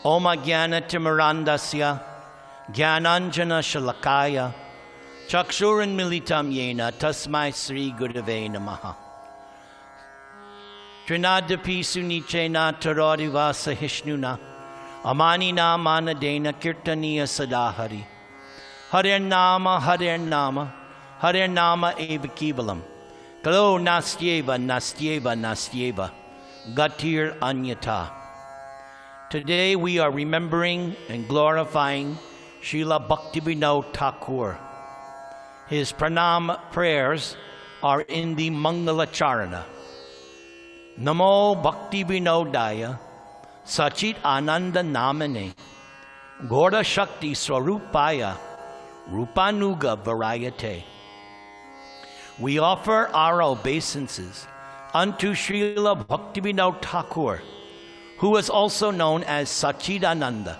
Om Ajnanatimirandasya Jnananjana Shalakaya Chakshuranmilitam Yena Tasmai Sri Gurave Namaha. Trinadapi Sunichena Tarodiva Sahishnuna Amanina Manadena Kirtaniya Sadahari. Harinama Harinama Harinama Eva Kibalam. Kalo Nastyeva Nastyeva Nastyeva Gatir Anyata. Today we are remembering and glorifying Srila Bhaktivinoda Thakura. His pranam prayers are in the Mangalacharana. Namo Bhaktivinodaya Sachit Ananda Namane Gora Shakti Swarupaya Rupanuga Varayate. We offer our obeisances unto Srila Bhaktivinoda Thakura, who is also known as Sachidananda.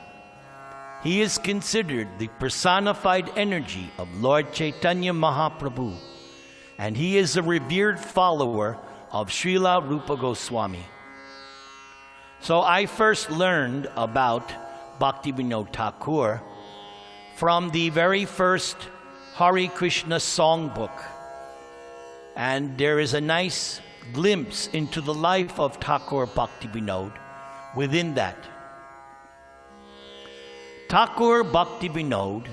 He is considered the personified energy of Lord Chaitanya Mahaprabhu, and he is a revered follower of Srila Rupa Goswami. So I first learned about Bhaktivinoda Thakura from the very first Hare Krishna songbook. And there is a nice glimpse into the life of Thakur Bhaktivinoda within that. Thakur Bhaktivinoda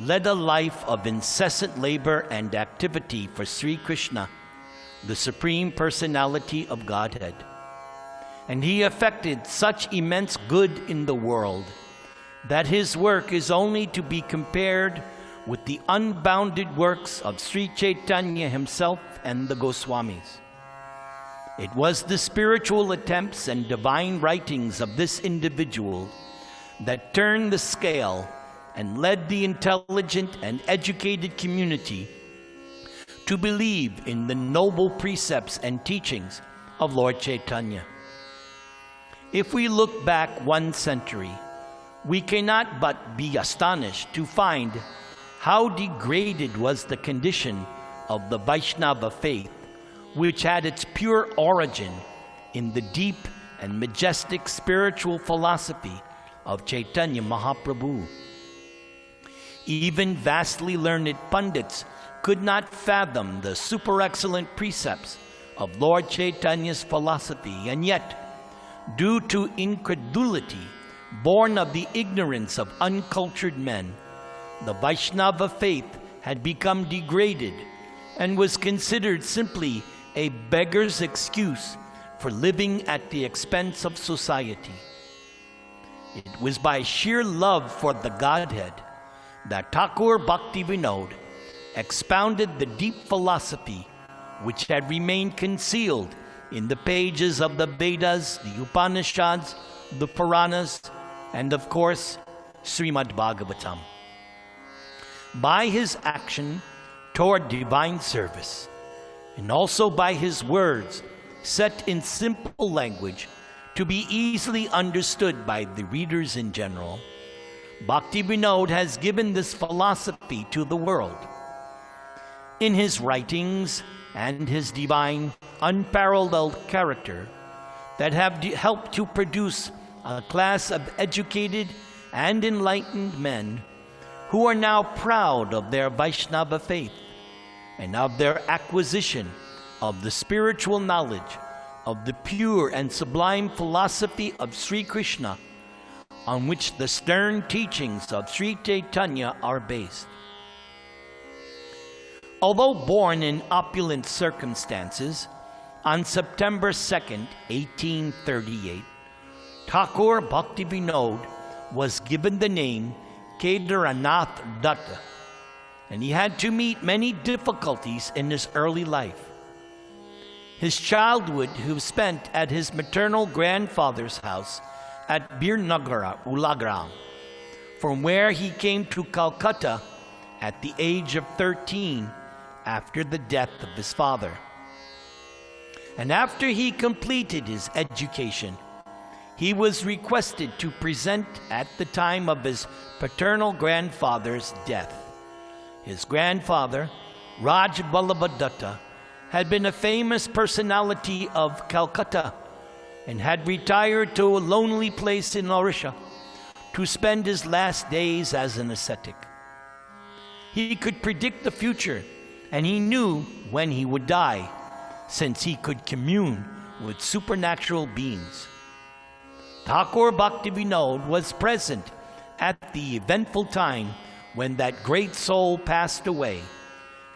led a life of incessant labor and activity for Sri Krishna, the Supreme Personality of Godhead. And he effected such immense good in the world that his work is only to be compared with the unbounded works of Sri Chaitanya himself and the Goswamis. It was the spiritual attempts and divine writings of this individual that turned the scale and led the intelligent and educated community to believe in the noble precepts and teachings of Lord Chaitanya. If we look back 1 century, we cannot but be astonished to find how degraded was the condition of the Vaishnava faith, which had its pure origin in the deep and majestic spiritual philosophy of Chaitanya Mahaprabhu. Even vastly learned pundits could not fathom the super excellent precepts of Lord Chaitanya's philosophy, and yet, due to incredulity born of the ignorance of uncultured men, the Vaishnava faith had become degraded and was considered simply a beggar's excuse for living at the expense of society. It was by sheer love for the Godhead that Thakur Bhaktivinoda expounded the deep philosophy which had remained concealed in the pages of the Vedas, the Upanishads, the Puranas, and of course, Srimad Bhagavatam. By his action toward divine service, and also by his words set in simple language to be easily understood by the readers in general, Bhaktivinoda has given this philosophy to the world. In his writings and his divine, unparalleled character that have helped to produce a class of educated and enlightened men who are now proud of their Vaishnava faith and of their acquisition of the spiritual knowledge of the pure and sublime philosophy of Sri Krishna, on which the stern teachings of Sri Chaitanya are based. Although born in opulent circumstances on September 2nd, 1838, Thakur Bhaktivinoda was given the name Kedaranath Datta, and he had to meet many difficulties in his early life. His childhood was spent at his maternal grandfather's house at Birnagara, Ulagram, from where he came to Calcutta at the age of 13 after the death of his father. And after he completed his education, he was requested to present at the time of his paternal grandfather's death. His grandfather, Raj Vallabha Datta, had been a famous personality of Calcutta and had retired to a lonely place in Orissa to spend his last days as an ascetic. He could predict the future, and he knew when he would die, since he could commune with supernatural beings. Thakur Bhaktivinoda was present at the eventful time when that great soul passed away,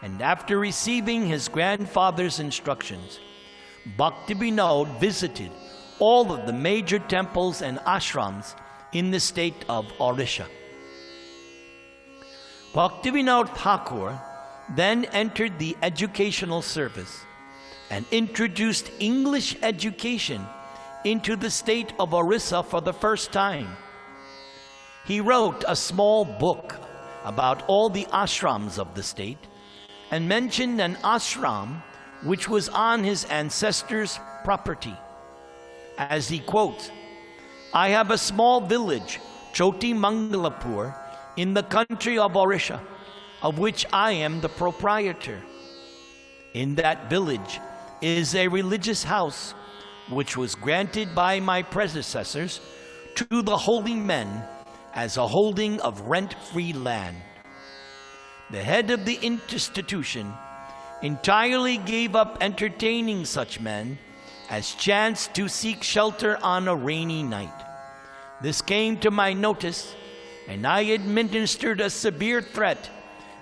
and after receiving his grandfather's instructions, Bhaktivinoda visited all of the major temples and ashrams in the state of Orissa. Bhaktivinoda Thakura then entered the educational service and introduced English education into the state of Orissa for the first time. He wrote a small book about all the ashrams of the state and mentioned an ashram which was on his ancestors' property. As he quotes, "I have a small village, Choti Mangalapur, in the country of Orissa, of which I am the proprietor. In that village is a religious house which was granted by my predecessors to the holy men as a holding of rent-free land. The head of the institution entirely gave up entertaining such men as chanced to seek shelter on a rainy night. This came to my notice, and I administered a severe threat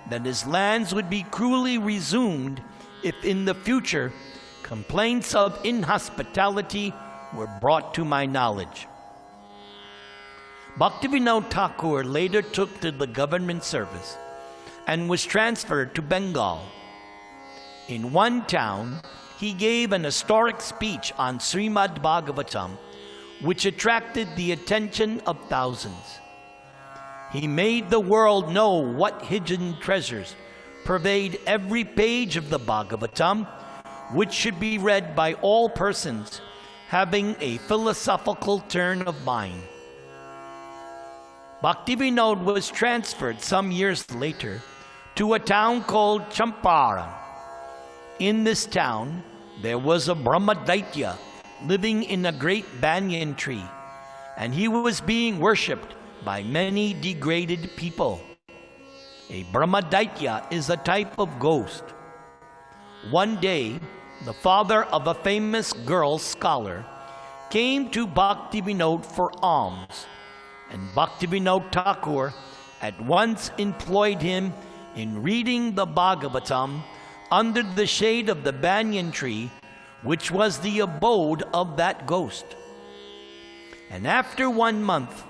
that his lands would be cruelly resumed if in the future complaints of inhospitality were brought to my knowledge." Bhaktivinoda Thakur later took to the government service and was transferred to Bengal. In one town, he gave an historic speech on Srimad Bhagavatam, which attracted the attention of thousands. He made the world know what hidden treasures pervade every page of the Bhagavatam, which should be read by all persons having a philosophical turn of mind. Bhaktivinoda was transferred some years later to a town called Champaran. In this town, there was a Brahmadaitya living in a great banyan tree, and he was being worshipped by many degraded people. A Brahmadaitya is a type of ghost. One day, the father of a famous girl scholar came to Bhaktivinoda for alms, and Bhaktivinoda Thakur at once employed him in reading the Bhagavatam under the shade of the banyan tree, which was the abode of that ghost. And after 1 month,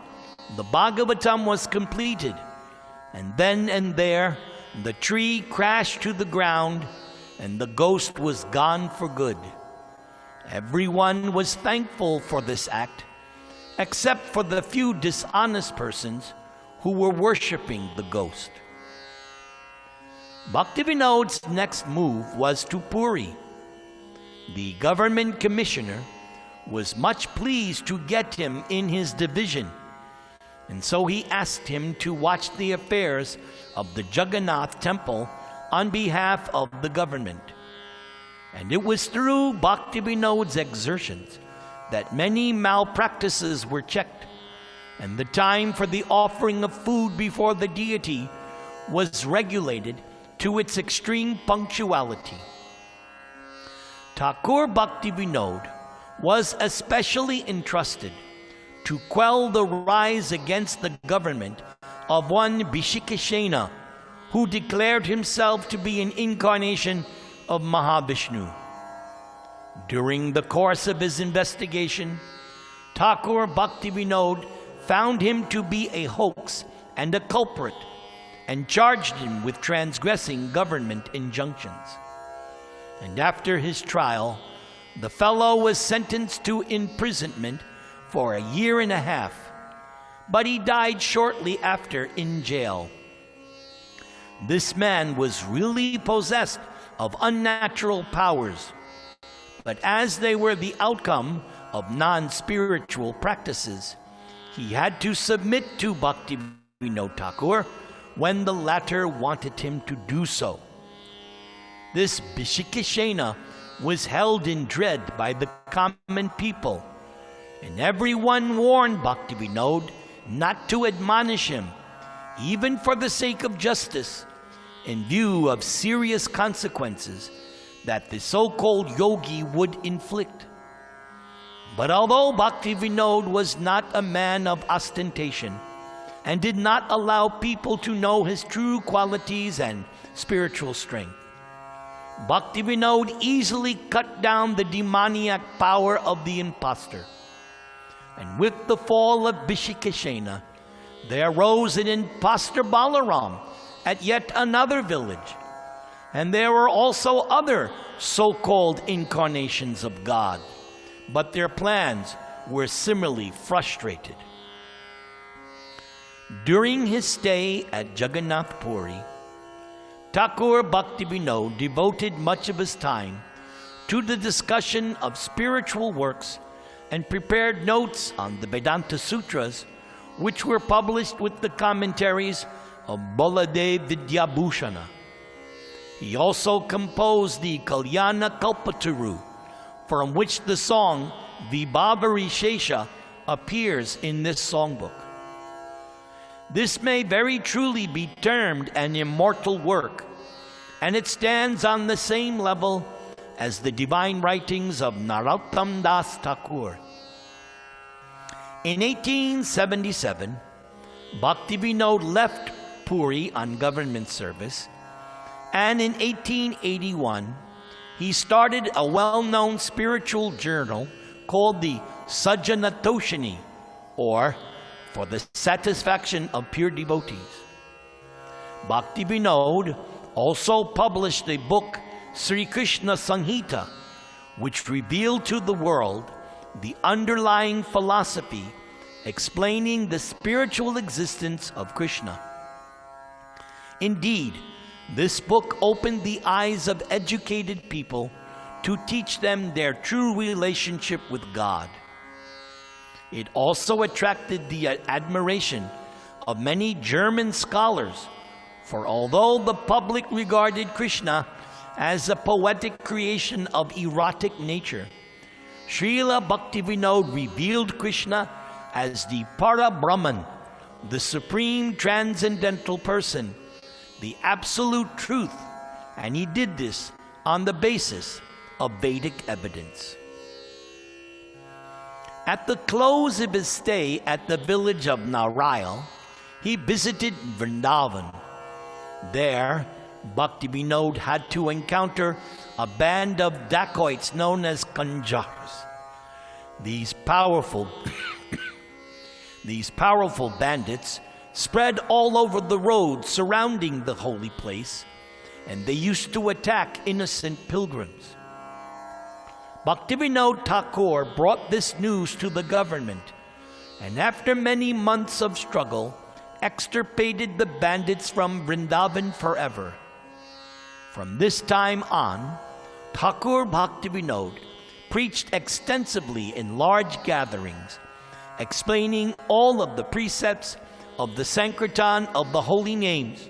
the Bhagavatam was completed, and then and there the tree crashed to the ground, and the ghost was gone for good. Everyone was thankful for this act, except for the few dishonest persons who were worshipping the ghost. Bhaktivinoda's next move was to Puri. The government commissioner was much pleased to get him in his division, and so he asked him to watch the affairs of the Jagannath temple on behalf of the government. And it was through Bhaktivinoda's exertions that many malpractices were checked, and the time for the offering of food before the deity was regulated to its extreme punctuality. Thakur Bhaktivinoda was especially entrusted to quell the rise against the government of one Bhishikashena, who declared himself to be an incarnation of Mahavishnu. During the course of his investigation, Thakur Bhaktivinoda found him to be a hoax and a culprit, and charged him with transgressing government injunctions. And after his trial, the fellow was sentenced to imprisonment for 1.5 years, but he died shortly after in jail. This man was really possessed of unnatural powers, but as they were the outcome of non-spiritual practices, he had to submit to Bhaktivinoda Thakur when the latter wanted him to do so. This Bhishikashena was held in dread by the common people, and everyone warned Bhaktivinoda not to admonish him, even for the sake of justice, in view of serious consequences that the so-called yogi would inflict. But although Bhaktivinoda was not a man of ostentation and did not allow people to know his true qualities and spiritual strength, Bhaktivinoda easily cut down the demoniac power of the impostor. And with the fall of Vishikeshana, there arose an impostor Balaram at yet another village. And there were also other so-called incarnations of God, but their plans were similarly frustrated. During his stay at Jagannath Puri, Thakur Bhaktivinoda devoted much of his time to the discussion of spiritual works and prepared notes on the Vedanta Sutras, which were published with the commentaries of Baladev Vidyabhushana. He also composed the Kalyana Kalpataru, from which the song Vibhavari Shesha appears in this songbook. This may very truly be termed an immortal work, and it stands on the same level as the divine writings of Narottam Das Thakur. In 1877, Bhaktivinoda left Puri on government service, and in 1881, he started a well-known spiritual journal called the Sajjanatoshini, or For the Satisfaction of Pure Devotees. Bhaktivinoda also published a book, Sri Krishna Sanghita, which revealed to the world the underlying philosophy explaining the spiritual existence of Krishna. Indeed, this book opened the eyes of educated people to teach them their true relationship with God. It also attracted the admiration of many German scholars, for although the public regarded Krishna as a poetic creation of erotic nature, Srila Bhaktivinoda revealed Krishna as the Para Brahman, the supreme transcendental person, the absolute truth, and he did this on the basis of Vedic evidence. At the close of his stay at the village of Narail, he visited Vrindavan. There, Bhaktivinoda had to encounter a band of dacoits known as Kanjars. These powerful bandits spread all over the roads surrounding the holy place, and they used to attack innocent pilgrims. Bhaktivinoda Thakur brought this news to the government, and after many months of struggle, extirpated the bandits from Vrindavan forever. From this time on, Thakur Bhaktivinoda preached extensively in large gatherings, explaining all of the precepts of the Sankirtan of the holy names.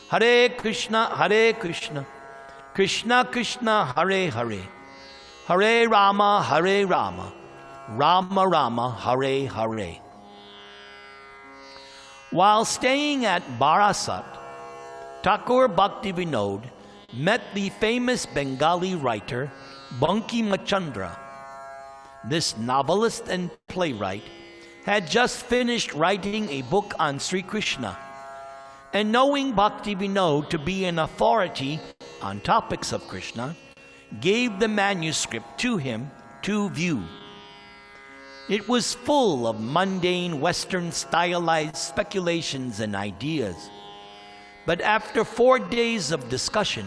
Hare Krishna, Krishna Krishna, Hare Hare, Hare Rama, Rama Rama, Hare Hare. While staying at Barasat, Thakur Bhaktivinoda met the famous Bengali writer Bankim Chandra. This novelist and playwright had just finished writing a book on Sri Krishna, and knowing Bhaktivinoda to be an authority on topics of Krishna, gave the manuscript to him to view. It was full of mundane Western stylized speculations and ideas. But after 4 days of discussion,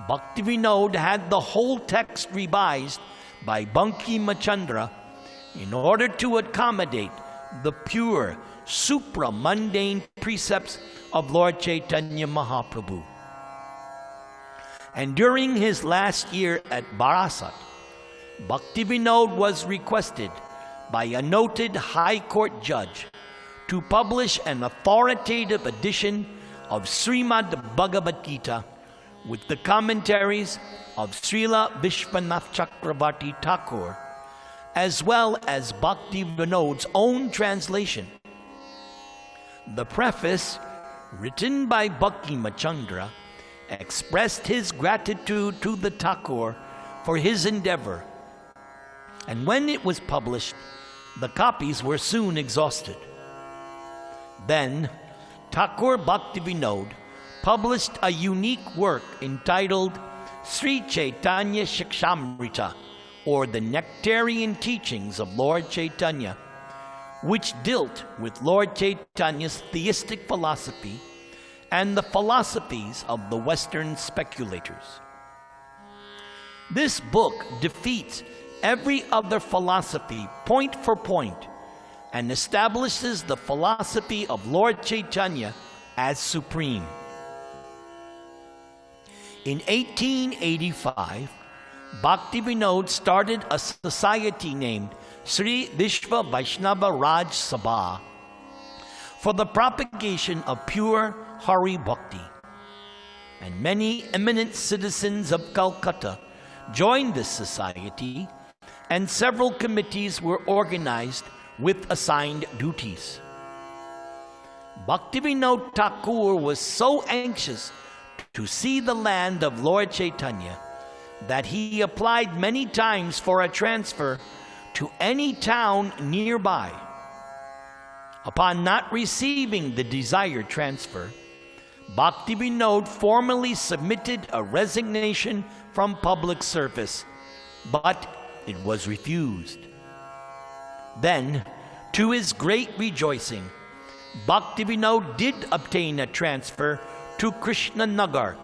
Bhaktivinoda had the whole text revised by Bankim Chandra in order to accommodate the pure, supra-mundane precepts of Lord Chaitanya Mahaprabhu. And during his last year at Barasat, Bhaktivinoda was requested by a noted high court judge to publish an authoritative edition of Srimad Bhagavad Gita with the commentaries of Srila Vishwanath Chakravarti Thakur, as well as Bhaktivinoda's own translation. The preface, written by Bhakti Machandra, expressed his gratitude to the Thakur for his endeavor, and when it was published, the copies were soon exhausted. Then, Thakur Bhaktivinoda published a unique work entitled Sri Chaitanya Shikshamrita, or the Nectarian Teachings of Lord Chaitanya, which dealt with Lord Chaitanya's theistic philosophy and the philosophies of the Western speculators. This book defeats every other philosophy point for point and establishes the philosophy of Lord Chaitanya as supreme. In 1885, Bhaktivinoda started a society named Sri Vishva Vaishnava Raj Sabha for the propagation of pure Hari Bhakti. And many eminent citizens of Calcutta joined this society, and several committees were organized with assigned duties. Bhaktivinoda Thakura was so anxious to see the land of Lord Chaitanya that he applied many times for a transfer to any town nearby. Upon not receiving the desired transfer, Bhaktivinoda formally submitted a resignation from public service, but it was refused. Then, to his great rejoicing, Bhaktivinoda did obtain a transfer to Krishnanagar,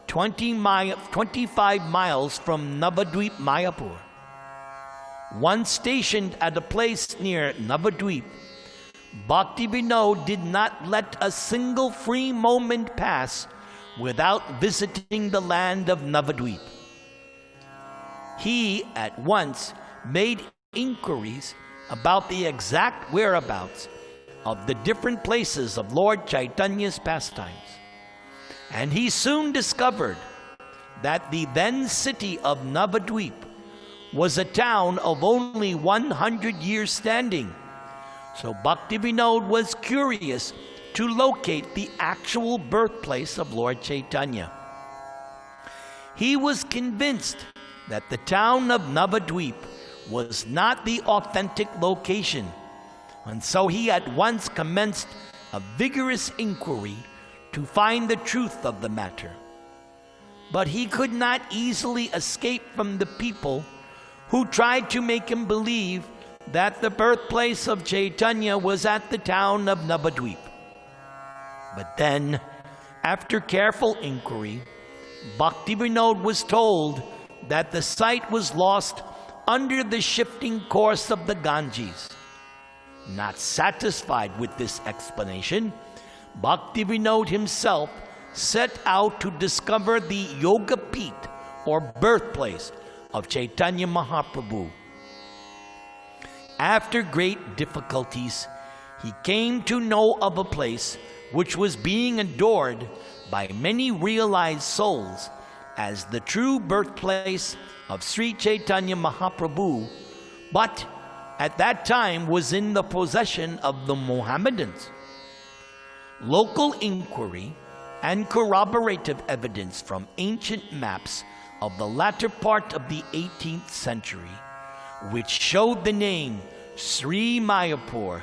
25 miles from Navadvip, Mayapur. Once stationed at a place near Navadvip, Bhaktivinoda did not let a single free moment pass without visiting the land of Navadvip. He at once made inquiries about the exact whereabouts of the different places of Lord Chaitanya's pastimes, and he soon discovered that the then city of Navadvip was a town of only 100 years standing. So Bhaktivinoda was curious to locate the actual birthplace of Lord Chaitanya. He was convinced that the town of Navadvip was not the authentic location, and so he at once commenced a vigorous inquiry to find the truth of the matter. But he could not easily escape from the people who tried to make him believe that the birthplace of Chaitanya was at the town of Navadvip. But then, after careful inquiry, Bhaktivinoda was told that the site was lost under the shifting course of the Ganges. Not satisfied with this explanation, Bhaktivinoda himself set out to discover the Yoga Peeth, or birthplace, of Chaitanya Mahaprabhu. After great difficulties, he came to know of a place which was being adored by many realized souls as the true birthplace of Sri Chaitanya Mahaprabhu, but at that time was in the possession of the Mohammedans. Local inquiry and corroborative evidence from ancient maps of the latter part of the 18th century, which showed the name Sri Mayapur,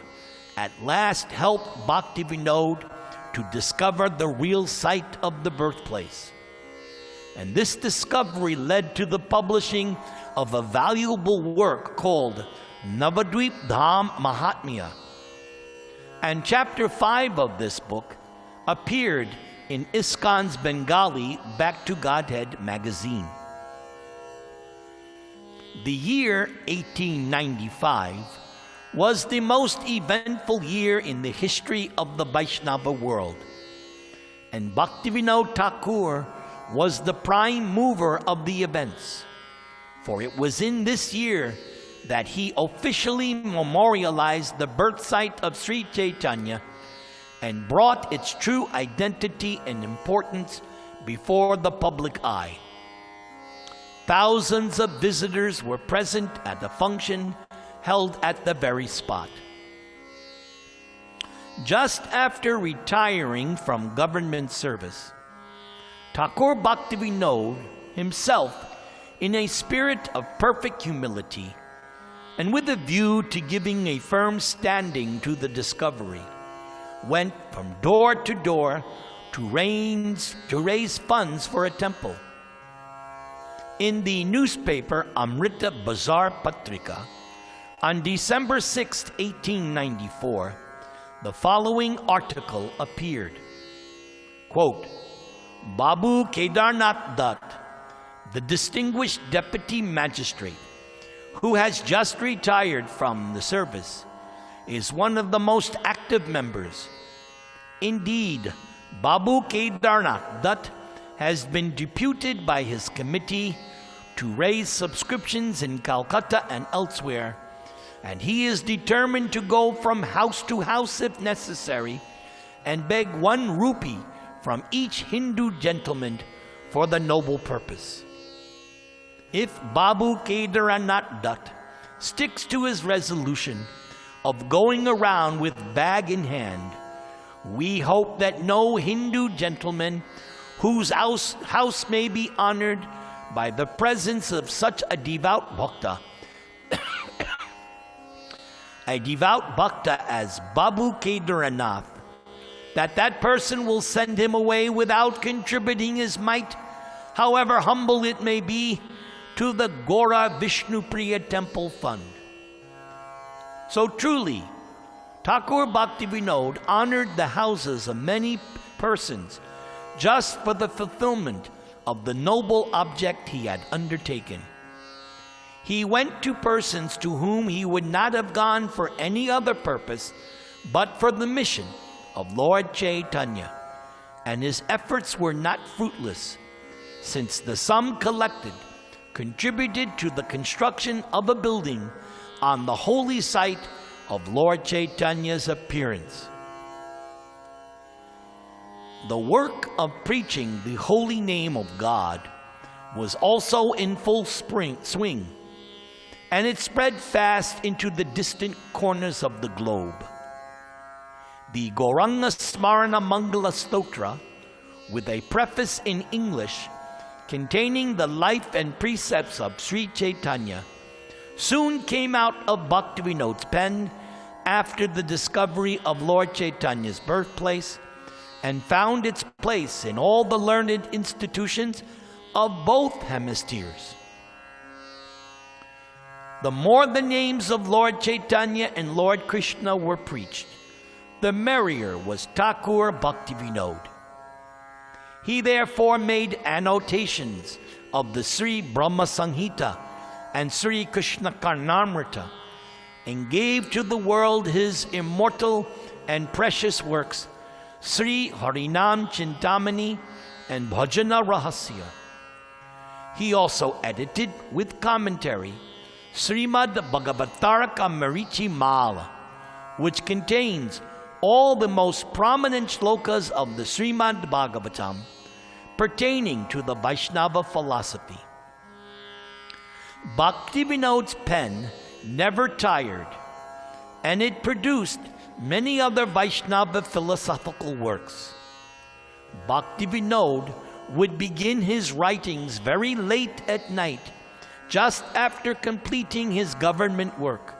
at last helped Bhaktivinoda to discover the real site of the birthplace. And this discovery led to the publishing of a valuable work called Navadvip Dham Mahatmya. And chapter 5 of this book appeared in ISKCON's Bengali Back to Godhead magazine. The year 1895 was the most eventful year in the history of the Vaishnava world, and Bhaktivinoda Thakura was the prime mover of the events, for it was in this year that he officially memorialized the birth site of Sri Chaitanya and brought its true identity and importance before the public eye. Thousands of visitors were present at the function held at the very spot. Just after retiring from government service, Thakur Bhaktivinoda himself, in a spirit of perfect humility, and with a view to giving a firm standing to the discovery, went from door to door to raise funds for a temple. In the newspaper Amrita Bazar Patrika, on December 6, 1894, the following article appeared. Quote, Babu Kedarnath Dutt, the distinguished deputy magistrate, who has just retired from the service, is one of the most active members. Indeed, Babu Kedarnath Dutt has been deputed by his committee to raise subscriptions in Calcutta and elsewhere, and he is determined to go from house to house if necessary and beg 1 rupee from each Hindu gentleman for the noble purpose. If Babu Kedarnath Dutt sticks to his resolution of going around with bag in hand, we hope that no Hindu gentleman whose house may be honored by the presence of such a devout bhakta, as Babu Kedarnath, that person will send him away without contributing his mite, however humble it may be, to the Gora Vishnupriya Temple Fund. So truly, Thakur Bhaktivinoda honored the houses of many persons just for the fulfillment of the noble object he had undertaken. He went to persons to whom he would not have gone for any other purpose but for the mission of Lord Chaitanya, and his efforts were not fruitless, since the sum collected contributed to the construction of a building on the holy site of Lord Chaitanya's appearance. The work of preaching the holy name of God was also in full swing, and it spread fast into the distant corners of the globe. The Gauranga Smarana Mangala Stotra, with a preface in English containing the life and precepts of Sri Chaitanya, soon came out of Bhaktivinoda's pen after the discovery of Lord Chaitanya's birthplace, and found its place in all the learned institutions of both hemispheres. The more the names of Lord Chaitanya and Lord Krishna were preached, the merrier was Thakur Bhaktivinoda. He therefore made annotations of the Sri Brahma Samhita and Sri Krishna Karnamrita, and gave to the world his immortal and precious works, Sri Harinam Chintamani and Bhajana Rahasya. He also edited with commentary Srimad Bhagavataraka Marichi Mala, which contains all the most prominent shlokas of the Srimad Bhagavatam pertaining to the Vaishnava philosophy. Bhaktivinoda's pen never tired, and it produced many other Vaishnava philosophical works. Bhaktivinoda would begin his writings very late at night, just after completing his government work,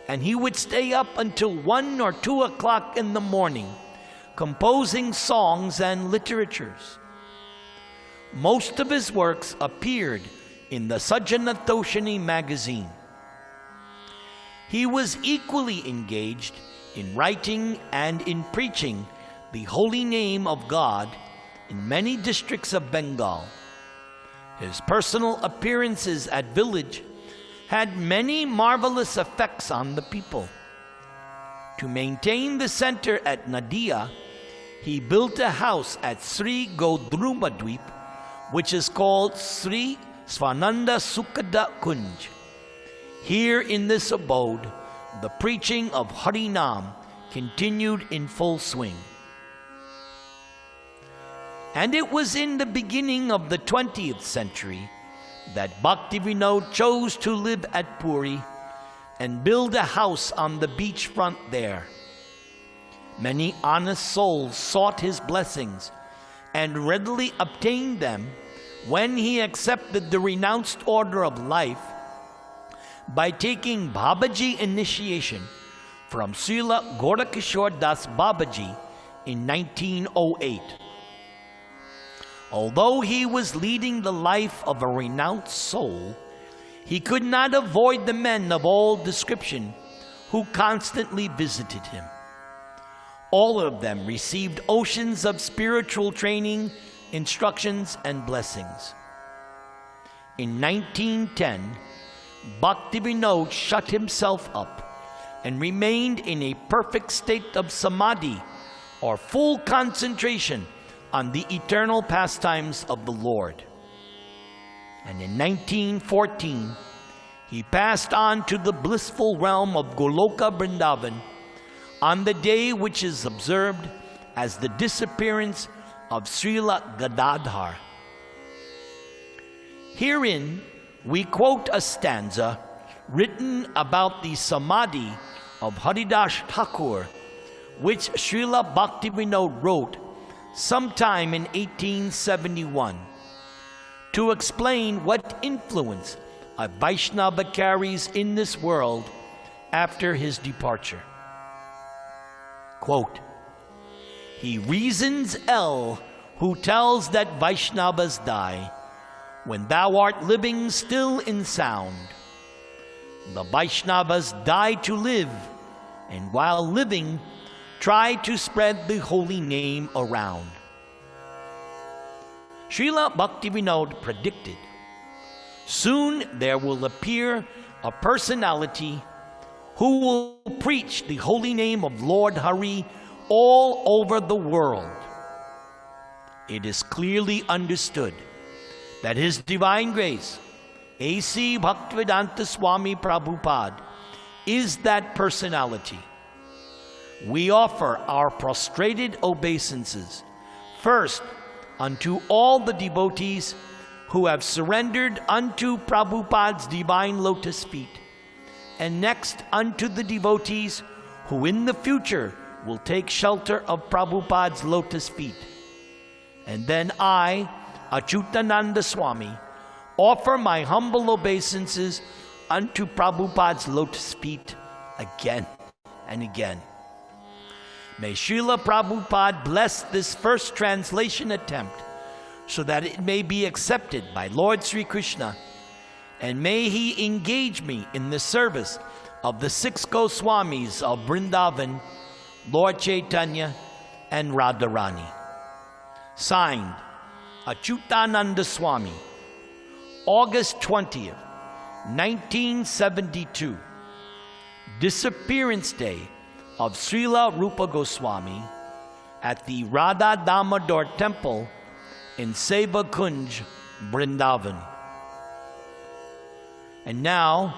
and he would stay up until 1 or 2 o'clock in the morning, composing songs and literatures. Most of his works appeared in the Sajjana Toshani magazine. He was equally engaged in writing and in preaching the holy name of God in many districts of Bengal. His personal appearances at village had many marvelous effects on the people. To maintain the center at Nadia, he built a house at Sri Godrumadweep, which is called Sri Svananda Sukhada Kunj. Here in this abode, the preaching of Harinam continued in full swing. And it was in the beginning of the 20th century that Bhaktivinoda chose to live at Puri and build a house on the beachfront there. many honest souls sought his blessings and readily obtained them when he accepted the renounced order of life by taking Babaji initiation from Srila Gorakishore Das Babaji in 1908. Although he was leading the life of a renounced soul, he could not avoid the men of all description who constantly visited him. All of them received oceans of spiritual training, instructions, and blessings. In 1910, Bhaktivinoda shut himself up and remained in a perfect state of samadhi, or full concentration on the eternal pastimes of the Lord. And in 1914, he passed on to the blissful realm of Goloka Vrindavan on the day which is observed as the disappearance of Srila Gadadhar. Herein, we quote a stanza written about the samadhi of Haridas Thakur, which Srila Bhaktivinoda wrote sometime in 1871 to explain what influence a Vaishnava carries in this world after his departure. Quote, "He reasons who tells that Vaishnavas die when thou art living still in sound. The Vaishnavas die to live, and while living, try to spread the holy name around." Srila Bhaktivinoda predicted, soon there will appear a personality who will preach the holy name of Lord Hari all over the world. It is clearly understood that His Divine Grace, A.C. Bhaktivedanta Swami Prabhupada, is that personality. We offer our prostrated obeisances, first unto all the devotees who have surrendered unto Prabhupada's divine lotus feet, and next unto the devotees who in the future will take shelter of Prabhupada's lotus feet. And then I, Achyutananda Swami, offer my humble obeisances unto Prabhupada's lotus feet again and again. May Srila Prabhupada bless this first translation attempt so that it may be accepted by Lord Sri Krishna, and may He engage me in the service of the 6 Goswamis of Vrindavan, Lord Chaitanya and Radharani. Signed, Achyutananda Swami, August 20th, 1972, disappearance day of Srila Rupa Goswami at the Radha Damodar Temple in Seva Kunj, Vrindavan. And now,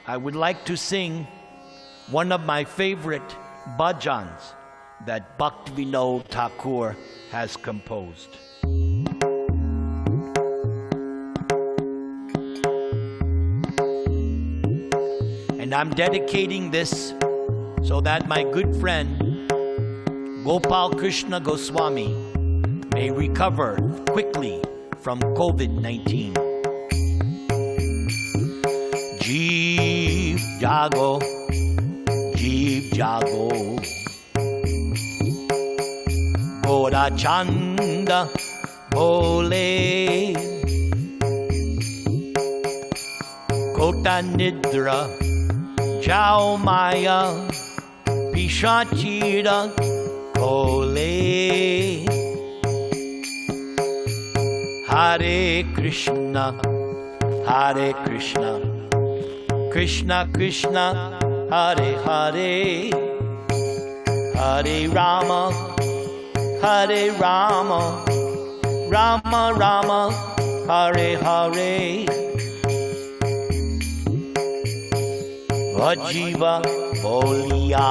I would like to sing one of my favorite bhajans that Bhaktivinoda Thakura has composed. And I'm dedicating this so that my good friend Gopal Krishna Goswami may recover quickly from COVID-19. Jeev jago, Jeev jago, Gora Chanda bole, Kota Nidra, Jao Maya, Pishachira Kole. Hare Krishna, Hare Krishna, Krishna Krishna, Hare Hare, Hare Rama, Hare Rama, Rama Rama, Hare Hare. Vajiva bolia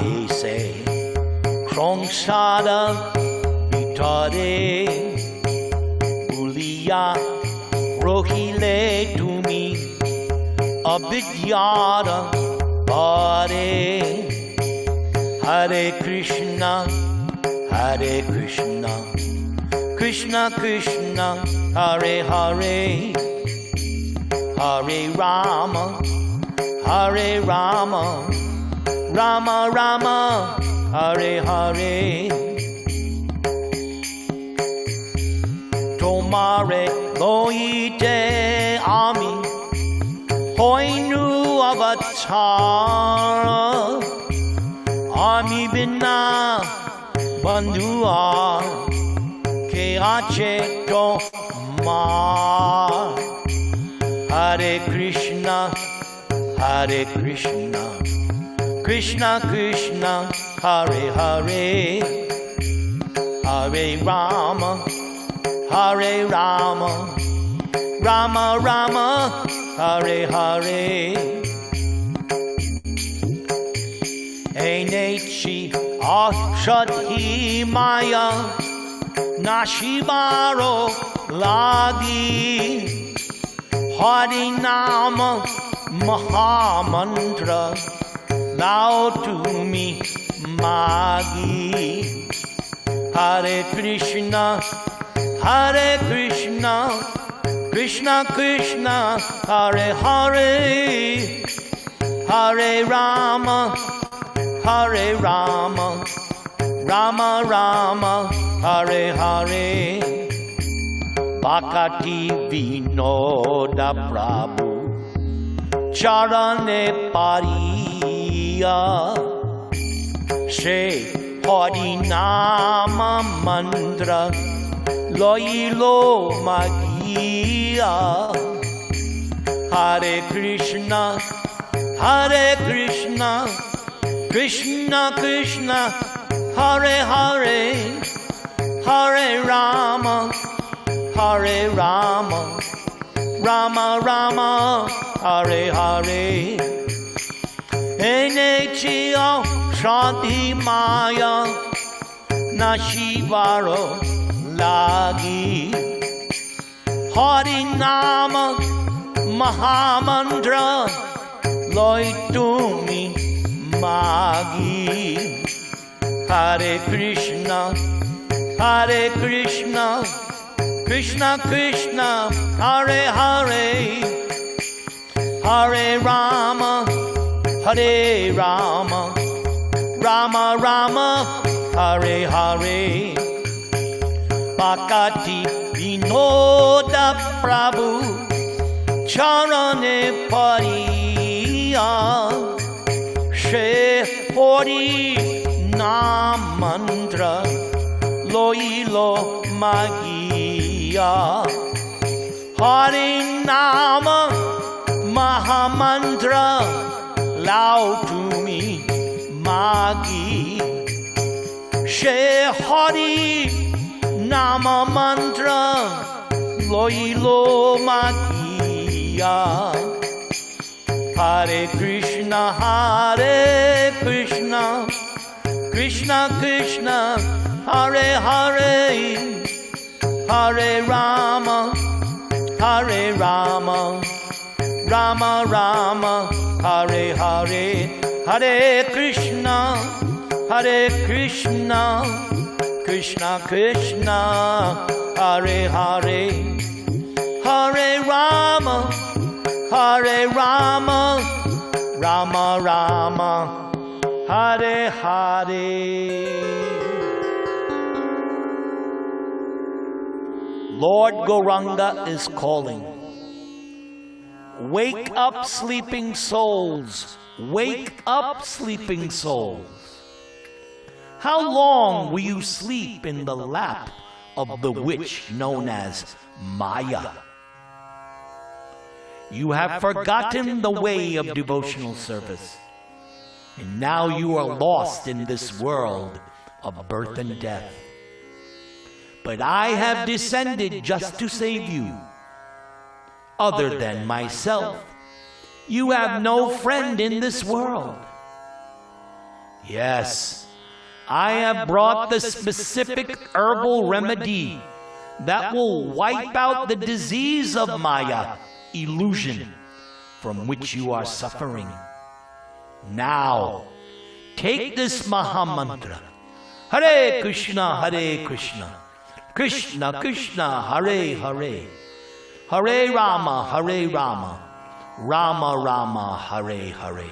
aise, Krongshada vitare, Bulia rohile tumi, Avidyara pare. Hare Krishna, Hare Krishna, Krishna Krishna, Hare Hare, Hare Rama, Hare Rama, Rama Rama, Hare Hare. Tomare loite ami, hoinu avatar, ami bina bandua, ke ache tomar. Hare Krishna, Hare Krishna, Krishna Krishna, Hare Hare, Hare Rama, Hare Rama, Rama Rama, Hare Hare. Enechi ashadhi maya, nashibaro lagi, Hari Nama Mahamantra, thou to me magi. Hare Krishna, Hare Krishna, Krishna Krishna, Hare Hare, Hare Rama, Hare Rama, Rama Rama, Hare Hare. Bhaktivinoda Prabhu Charane Pariya, Shri Hari Nama Mantra Loilo Magia. Hare Krishna, Hare Krishna, Krishna Krishna, Hare Hare, Hare Rama, Hare Rama, Rama Rama, Hare Hare. Enechio Shanti Maya, Nashivaro Lagi, Hari Nama Mahamantra, Loitumi Magi. Hare Krishna, Hare Krishna, Krishna Krishna, Hare Hare, Hare Rama, Hare Rama, Rama Rama, Hare Hare. Bhaktivinoda Prabhu Charane Pariya, Shri Hari Nam Mantra Loilo Magia. Hari Nama Mahamantra Lau to me Magi. Shri Hari Nama Mantra Loilo Magia. Hare Krishna, Hare Krishna, Krishna Krishna, Hare Hare, Hare Rama, Hare Rama, Rama Rama, Hare Hare. Hare Krishna, Hare Krishna, Krishna Krishna, Hare Hare, Hare Rama, Hare Rama, Rama Rama, Hare Hare. Lord Gauranga is calling. Wake up, sleeping souls. Wake up, sleeping souls. How long will you sleep in the lap of the witch known as Maya? You have forgotten the way of devotional service, and now you are lost in this world of birth and death. But I have descended just to save you. Other than myself, you have no friend in this world. Yes, I have brought the specific herbal remedy that will wipe out the disease of Maya, illusion, from which you are suffering. Now, take this Mahamantra. Hare Krishna, Krishna Krishna, Hare Hare, Hare Rama, Rama Rama, Hare Hare.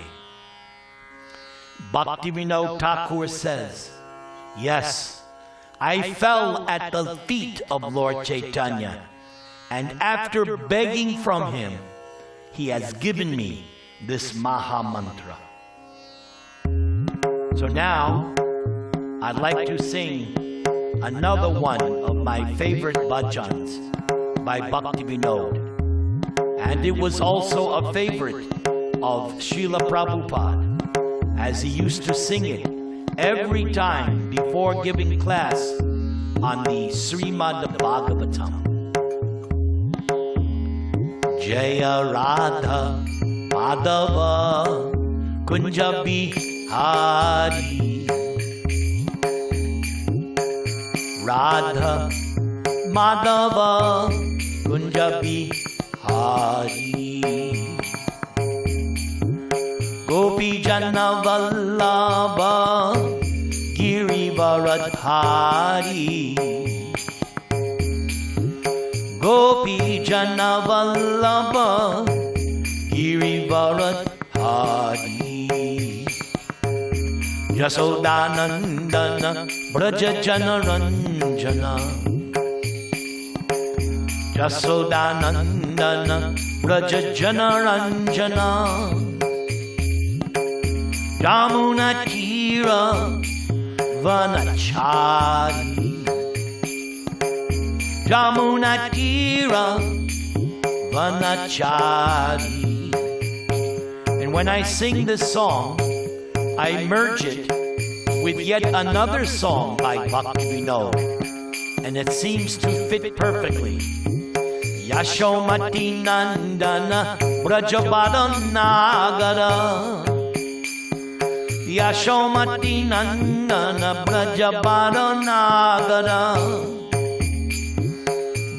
Bhaktivinoda Thakura says, yes, I fell at the feet of Lord Chaitanya, and after begging from him, he has given me this Mahamantra. So now, I'd like to sing another one of my favorite bhajans by Bhaktivinoda. And it was also a favorite of Srila Prabhupada, as he used to sing it every time before giving class on the Srimad Bhagavatam. Jaya Radha Madhava Kunja Bihari, Radha Madhava Kunja Bihari, Gopi Jana Vallabha Girivaradhari, Gopi Jana Vallabha Girivaradhari, Yasodanandana Braja Jana Ranjana, Yasodanandana Braja Jana Ranjana, Yamuna Tira Vanachari, Yamuna Tira Vanachari. And when I sing this song, I merge it with yet another song by Bhaktivinoda, and it seems to fit perfectly. Yashomati Nandana Brajabada Nagara, Yashomati Nandana Brajabada Nagara,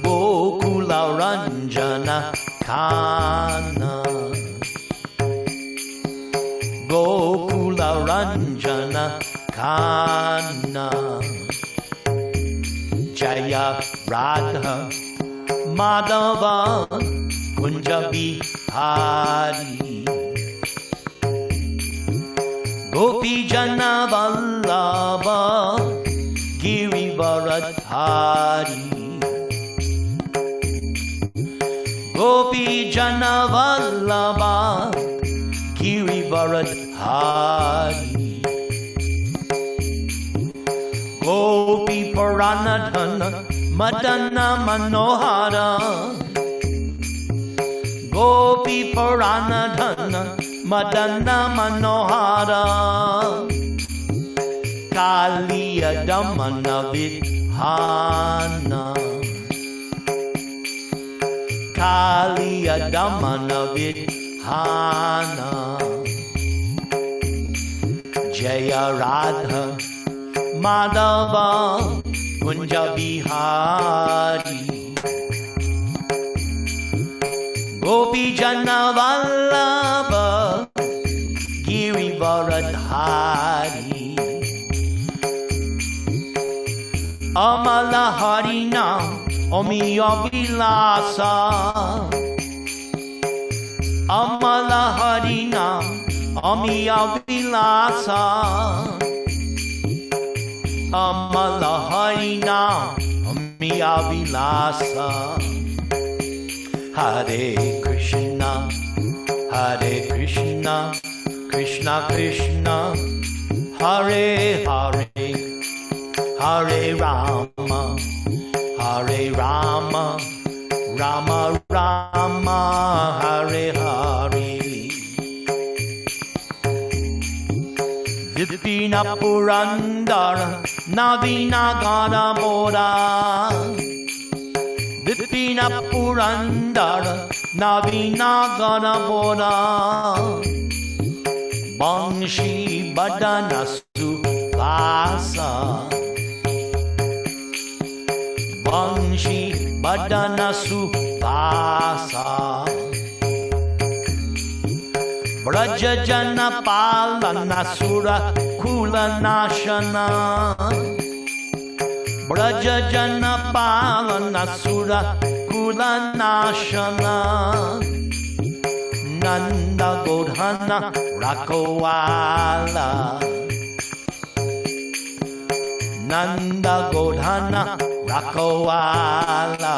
Gokula Ranjana Kana, Gokula Ranjana Kana, Jaya Radha Madhava Kunja Bihari, Gopi Jana Vallabha Girivaradhari, Gopi Jana Vallabha Girivaradhari, Gopi Paranadhana Madana Manohara, Gopi Paranadhana Madana Manohara, Kaliya Damana Vidhana, Kaliya Damana Vidhana, Jaya Radha Madhava Kunja Bihari, Gopi Jana Vallabha Girivaradhari, Amala Harinam Omiya Vilasa, Amala Harinam Omiya Vilasa, Amala Harinam Omiya Vilasa, Hare Krishna, Krishna Krishna, Hare Hare, Hare Rama, Rama Rama, Hare Hare. Vipina Purandara Navina Gana Bora, Vipina Purandara Navina Gana Bora, Banshi Badana Suvasa, Banshi Badana Suvasa, Braja Jana Palana Sura Kula Nashana. Braja Jana Palana Sura Kula Nashana. Nanda Godhana Rakowala. Nanda Godhana Rakowala.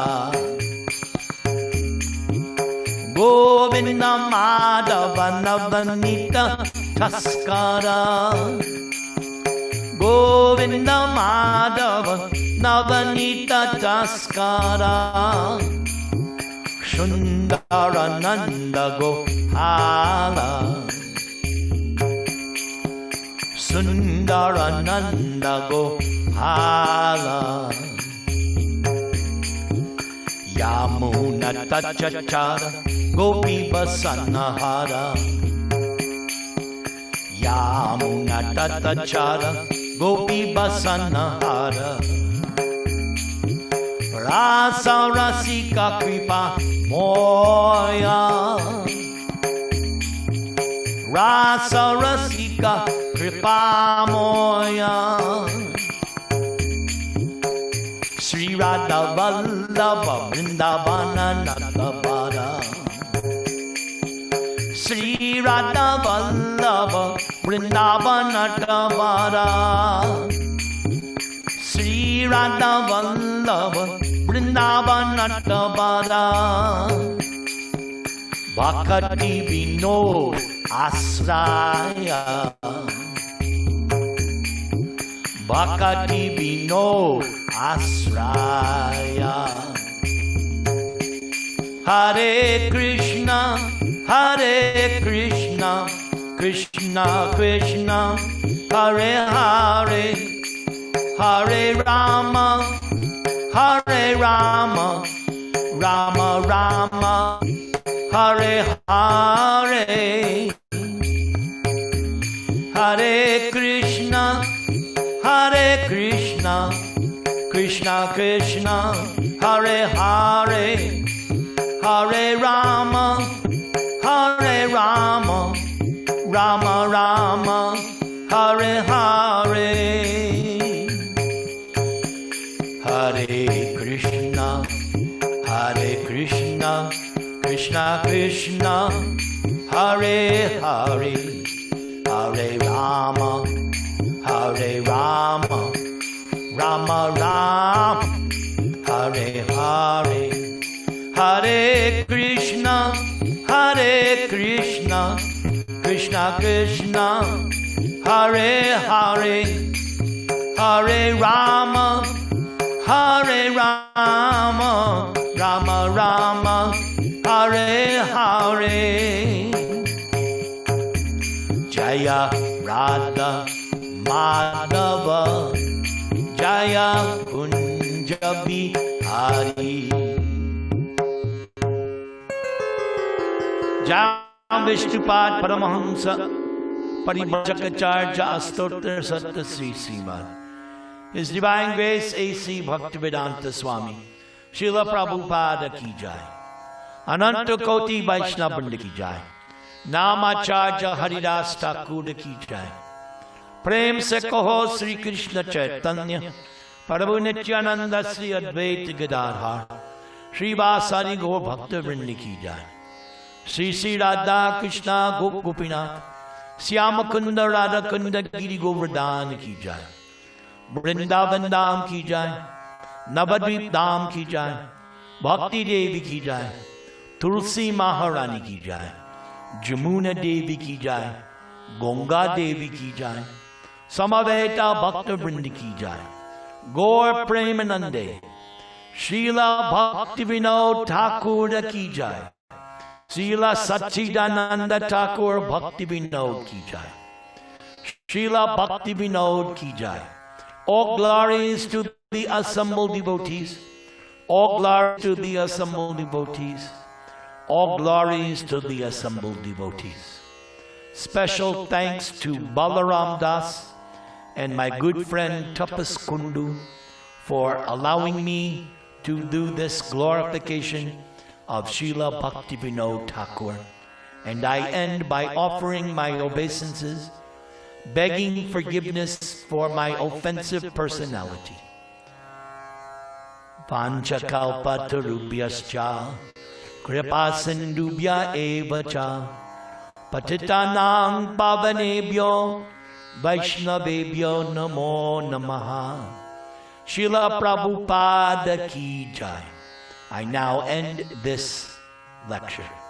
Govinda Madhava Navanita Taskara. Govinda Madhava Navanita Taskara. Sundara Nanda Gopala. Sundara Nanda Gopala. Yamuna Tachachara Gopi Basanahara. Yamuna Tachachara Gopi Basanahara. Rasa Rasika Kripa Moya. Rasa Rasika Kripa Moya. Sri Radha Vallabha Vrindavana Natavara. Sri Radha Vallabha Vrindavana Natavara. Sri Radha Vallabha Vrindavana Natavara. Bhakti Vinod Asraya. Bhakti Vinod Asraya. Hare Krishna, Hare Krishna, Krishna Krishna, Hare Hare, Hare Rama, Hare Rama, Rama Rama, Hare Hare. Hare Krishna, Hare Krishna, Krishna Krishna, Hare Hare, Hare Rama, Hare Rama, Rama Rama, Hare Hare. Hare Krishna, Hare Krishna, Krishna Krishna, Hare Hare, Hare Rama, Hare Rama, Rama Rama, Hare Hare. Hare Krishna, Hare Krishna, Krishna Krishna, Hare Hare, Hare Rama, Hare Rama, Rama Rama, Hare Hare. Jaya Radha Madhava, Jaya Kunja Bihari. Jaya Vishnupad Paramahamsa Paribhajakacharya Astotra Satta Sri Sriman. His Divine Grace A.C. Bhaktivedanta Swami Srila Prabhupada Ki Jai. Ananta Koti Vaishnava Vrinda Ki Jai. Namacharya Haridas Thakur Ki Jai. Prem se kaho Sri Krishna Chaitanya Prabhu Nityananda Sri Advaita Gadadhar Sri Vasari Gaur Bhakta Vrinda Ki Jai. Sri Sri Radha Krishna Gopinath Syama Kunda Radha Kunda Giri Govardhan Ki Jai. Vrindavan Dham Ki Jai. Navadvip Dham Ki Jai. Bhakti Devi Ki Jai. Tulsi Maharani Ki Jai. Jamuna Devi Ki Jai. Ganga Devi Ki Jai. Samaveta Bhakta Vrinda Ki Jai. Gaur Premanande. Srila Bhaktivinoda Thakura Ki Jai. Srila Satchidananda Thakur Bhaktivinoda Ki Jai. Srila Bhaktivinoda Ki Jai. All glories to the assembled devotees. All glories to the assembled devotees. All glories to the assembled devotees. Special thanks to Balaram Das and my good friend Tapas Kundu for allowing me to do this glorification of Srila Bhaktivinoda Thakura. And I end by offering my obeisances, begging forgiveness for my offensive personality. Panchakalpatarubhyascha kripasindubhya evacha patitanang pavanebhyo vaishnavebhyo namo namaha. Srila Prabhupada ki jai. I now end this lecture.